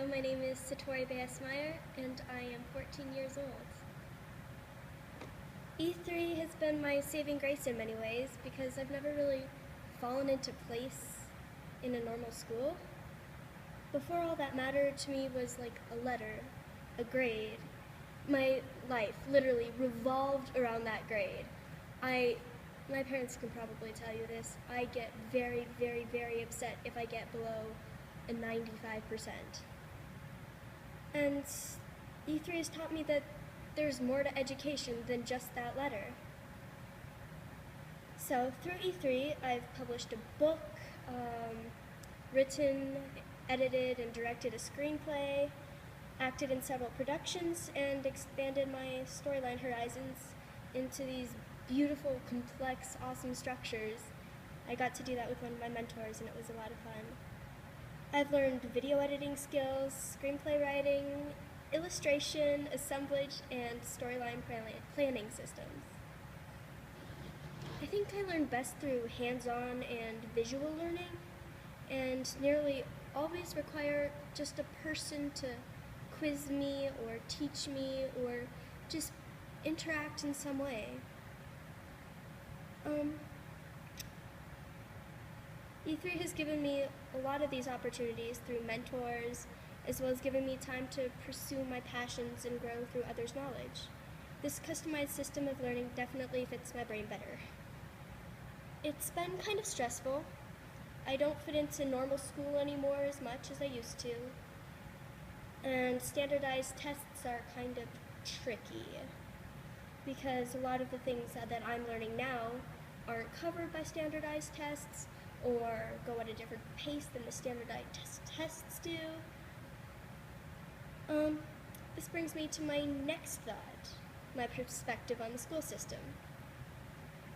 my name is Satori Bahus-Meyer, and I am 14 years old. E3 has been my saving grace in many ways because I've never really fallen into place in a normal school. Before, all that mattered to me was like a letter, a grade. My life literally revolved around that grade. My parents can probably tell you this, I get very, very, very upset if I get below a 95%. And E3 has taught me that there's more to education than just that letter. So through E3, I've published a book, written, edited, and directed a screenplay, acted in several productions, and expanded my storyline horizons into these beautiful, complex, awesome structures. I got to do that with one of my mentors, and it was a lot of fun. I've learned video editing skills, screenplay writing, illustration, assemblage, and storyline planning systems. I think I learned best through hands-on and visual learning, and nearly always require just a person to quiz me or teach me or just interact in some way. E3 has given me a lot of these opportunities through mentors, as well as giving me time to pursue my passions and grow through others' knowledge. This customized system of learning definitely fits my brain better. It's been kind of stressful. I don't fit into normal school anymore as much as I used to, and standardized tests are kind of tricky because a lot of the things that I'm learning now aren't covered by standardized tests or go at a different pace than the standardized tests do. This brings me to my next thought, my perspective on the school system.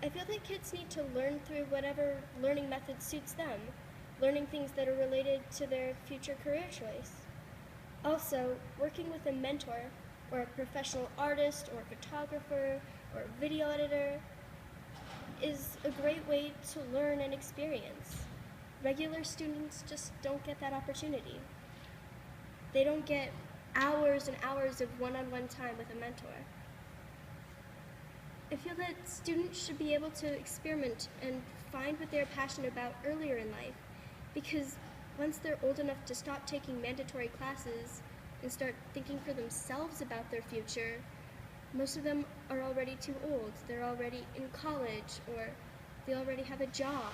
I feel that kids need to learn through whatever learning method suits them, learning things that are related to their future career choice. Also, working with a mentor or a professional artist or photographer or video editor is a great way to learn and experience. Regular students just don't get that opportunity. They don't get hours and hours of one-on-one time with a mentor. I feel that students should be able to experiment and find what they're passionate about earlier in life, because once they're old enough to stop taking mandatory classes and start thinking for themselves about their future, most of them are already too old. They're already in college, or they already have a job,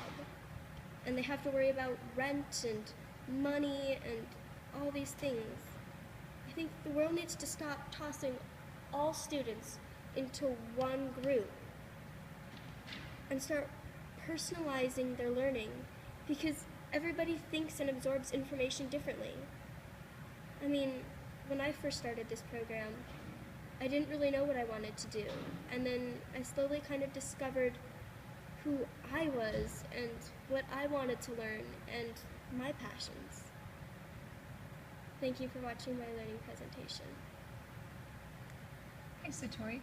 and they have to worry about rent and money and all these things. I think the world needs to stop tossing all students into one group and start personalizing their learning, because everybody thinks and absorbs information differently. I mean, when I first started this program, I didn't really know what I wanted to do, and then I slowly kind of discovered who I was and what I wanted to learn and my passions. Thank you for watching my learning presentation. Hi, Satori.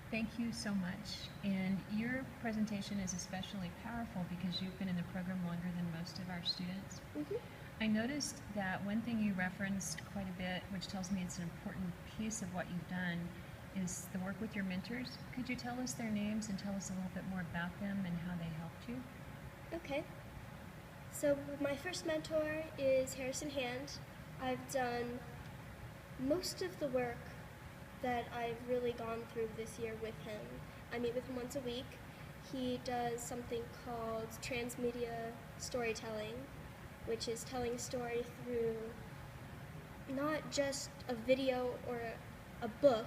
Thank you so much. And your presentation is especially powerful because you've been in the program longer than most of our students. I noticed that one thing you referenced quite a bit, which tells me it's an important piece of what you've done, is the work with your mentors. Could you tell us their names and tell us a little bit more about them and how they helped you? Okay. So my first mentor is Harrison Hand. I've done most of the work that I've really gone through this year with him. I meet with him once a week. He does something called transmedia storytelling, which is telling a story through not just a video or a book,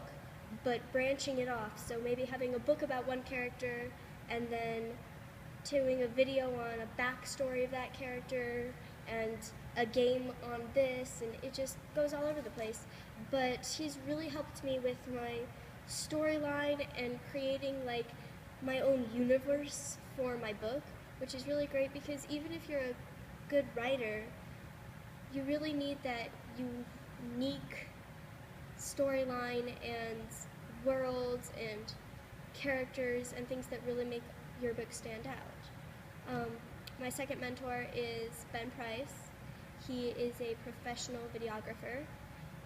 but branching it off. So maybe having a book about one character and then doing a video on a backstory of that character and a game on this, and it just goes all over the place. But he's really helped me with my storyline and creating like my own universe for my book, which is really great because even if you're a good writer, you really need that unique storyline and worlds and characters and things that really make your book stand out. My second mentor is Ben Price. He is a professional videographer,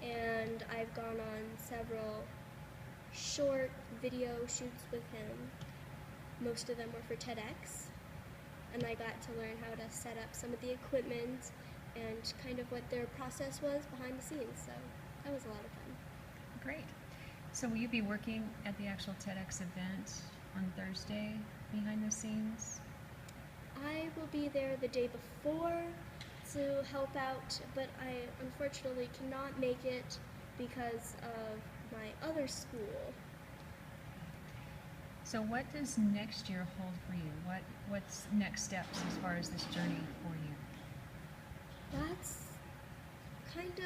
and I've gone on several short video shoots with him. Most of them were for TEDx, and I got to learn how to set up some of the equipment and kind of what their process was behind the scenes, so that was a lot of fun. Great. So will you be working at the actual TEDx event on Thursday behind the scenes? I will be there the day before to help out, but I unfortunately cannot make it because of my other school. So what does next year hold for you? What's next steps as far as this journey for you? That's kind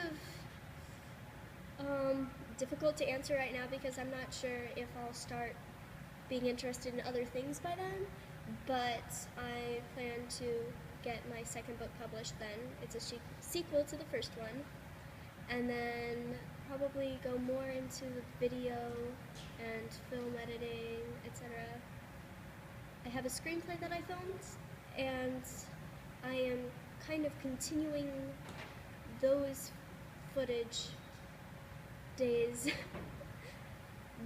of difficult to answer right now because I'm not sure if I'll start being interested in other things by then, but I plan to get my second book published then. It's a sequel to the first one, and then probably go more into the video and film editing, etc. I have a screenplay that I filmed, and I am kind of continuing those footage days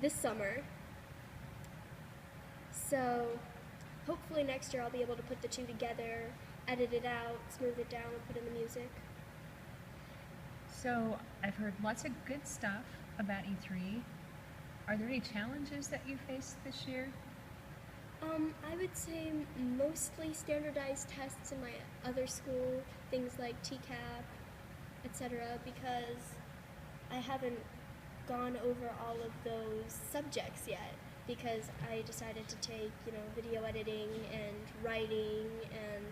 this summer. So hopefully next year I'll be able to put the two together, edit it out, smooth it down, and put in the music. So I've heard lots of good stuff about E3. Are there any challenges that you faced this year? I would say mostly standardized tests in my other school, things like TCAP, etc., because I haven't gone over all of those subjects yet, because I decided to take, video editing and writing and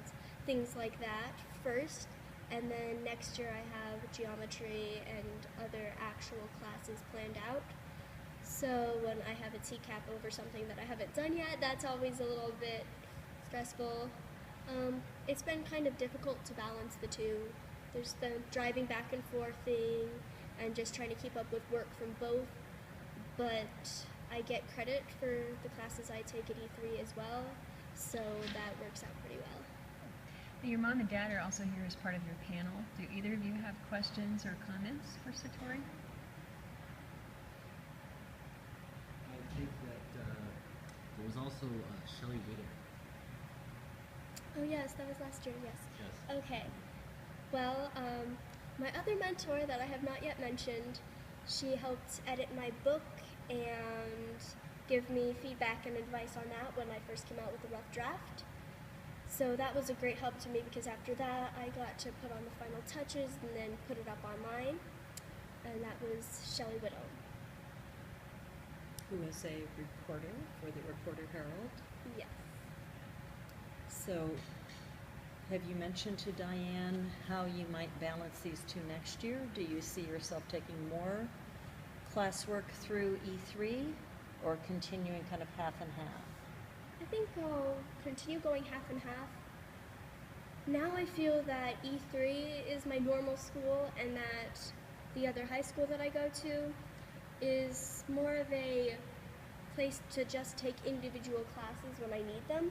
things like that first, and then next year I have geometry and other actual classes planned out. So when I have a TCAP over something that I haven't done yet, that's always a little bit stressful. It's been kind of difficult to balance the two. There's the driving back and forth thing and just trying to keep up with work from both, but I get credit for the classes I take at E3 as well, so that works out pretty well. Your mom and dad are also here as part of your panel. Do either of you have questions or comments for Satori? I think that there was also Shelley Widow. Oh yes, that was last year, yes. Yes. Okay. Well, my other mentor that I have not yet mentioned, she helped edit my book and give me feedback and advice on that when I first came out with a rough draft. So that was a great help to me because after that I got to put on the final touches and then put it up online, and that was Shelley Widow. Who is a reporter for the Reporter Herald. Yes. So, have you mentioned to Diane how you might balance these two next year? Do you see yourself taking more classwork through E3 or continuing kind of half and half? I think I'll continue going half and half. Now I feel that E3 is my normal school and that the other high school that I go to is more of a place to just take individual classes when I need them,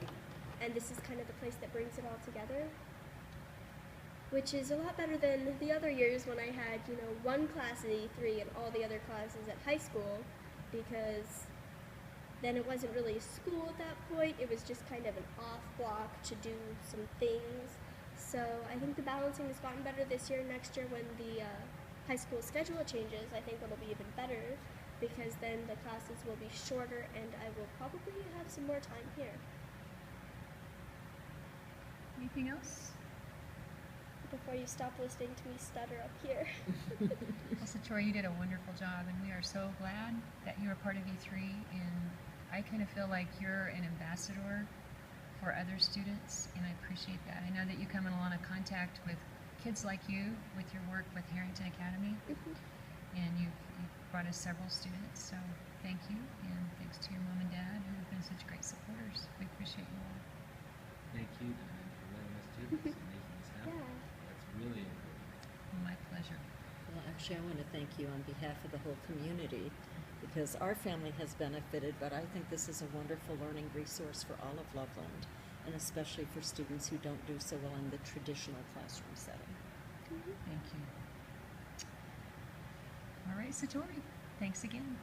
and this is kind of the place that brings it all together, which is a lot better than the other years when I had, one class at E3 and all the other classes at high school, because then it wasn't really a school at that point, it was just kind of an off block to do some things. So I think the balancing has gotten better this year. Next year when the high school schedule changes, I think it'll be even better, because then the classes will be shorter and I will probably have some more time here. Anything else? Before you stop listening to me stutter up here. Well, Satori, you did a wonderful job, and we are so glad that you are part of E3, and I kind of feel like you're an ambassador for other students, and I appreciate that. I know that you come in a lot of contact with kids like you with your work with Harrington Academy, and you've brought us several students, so thank you, and thanks to your mom and dad who have been such great supporters. We appreciate you all. Thank you, Diane, for letting us do this and making this happen. Yeah. That's really important. My pleasure. Well, actually, I want to thank you on behalf of the whole community, because our family has benefited, but I think this is a wonderful learning resource for all of Loveland, and especially for students who don't do so well in the traditional classroom setting. Thank you. All right, Satori, thanks again.